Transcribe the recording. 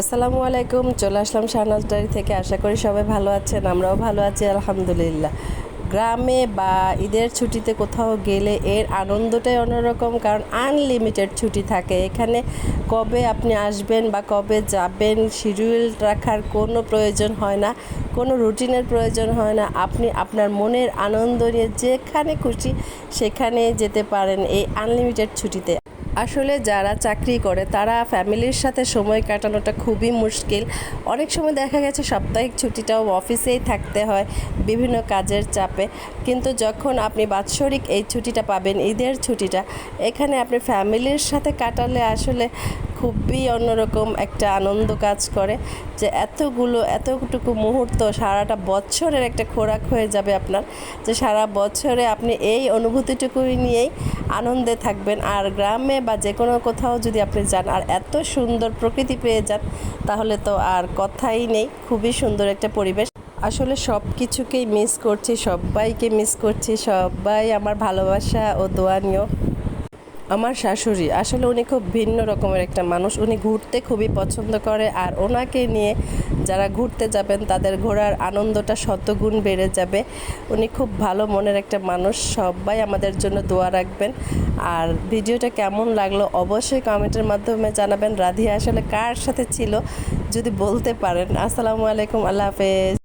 আসসালামু আলাইকুম। চলে আসলাম শাহনাজ ডায়েরি থেকে। আশা করি সবাই ভালো আছেন, আমরাও ভালো আছি আলহামদুলিল্লাহ। গ্রামে বা ঈদের ছুটিতে কোথাও গেলে এর আনন্দটাই অন্যরকম, কারণ আনলিমিটেড ছুটি থাকে এখানে। কবে আপনি আসবেন বা কবে যাবেন শিডিউল রাখার কোনো প্রয়োজন হয় না, কোনো রুটিনের প্রয়োজন হয় না। আপনি আপনার মনের আনন্দ নিয়ে যেখানে খুশি সেখানে যেতে পারেন এই আনলিমিটেড ছুটিতে। আসলে যারা চাকরি করে তারা ফ্যামিলির সাথে সময় কাটানোটা খুবই মুশকিল। অনেক সময় দেখা গেছে সাপ্তাহিক ছুটিটাও অফিসেই থাকতে হয় বিভিন্ন কাজের চাপে। কিন্তু যখন আপনি বাৎসরিক এই ছুটিটা পাবেন, ঈদের ছুটিটা, এখানে আপনি ফ্যামিলির সাথে কাটালে আসলে খুবই অন্যরকম একটা আনন্দ কাজ করে। যে এতটুকু মুহূর্ত সারাটা বছরের একটা খোরাক হয়ে যাবে আপনার, যে সারা বছরে আপনি এই অনুভূতিটুকুই নিয়েই আনন্দে থাকবেন। আর গ্রামে বা যে কোনো কোথাও যদি আপনি যান আর এত সুন্দর প্রকৃতি পেয়ে যান, তাহলে তো আর কথাই নেই। খুবই সুন্দর একটা পরিবেশ। আসলে সব কিছুকেই মিস করছি, সবাইকে মিস করছি। সবাই আমার ভালোবাসা ও দোয়া নিও। আমার শাশুড়ি আসলে উনি খুব ভিন্ন রকমের একটা মানুষ। উনি ঘুরতে খুবই পছন্দ করে, আর ওনাকে নিয়ে যারা ঘুরতে যাবেন তাদের ঘোরার আনন্দটা শতগুণ বেড়ে যাবে। উনি খুব ভালো মনের একটা মানুষ। সবাই আমাদের জন্য দোয়া রাখবেন। আর ভিডিওটা কেমন লাগলো অবশ্যই কমেন্টের মাধ্যমে জানাবেন। রাধিয়া আসলে কার সাথে ছিল যদি বলতে পারেন। আসসালামু আলাইকুম, আল্লাহ হাফেজ।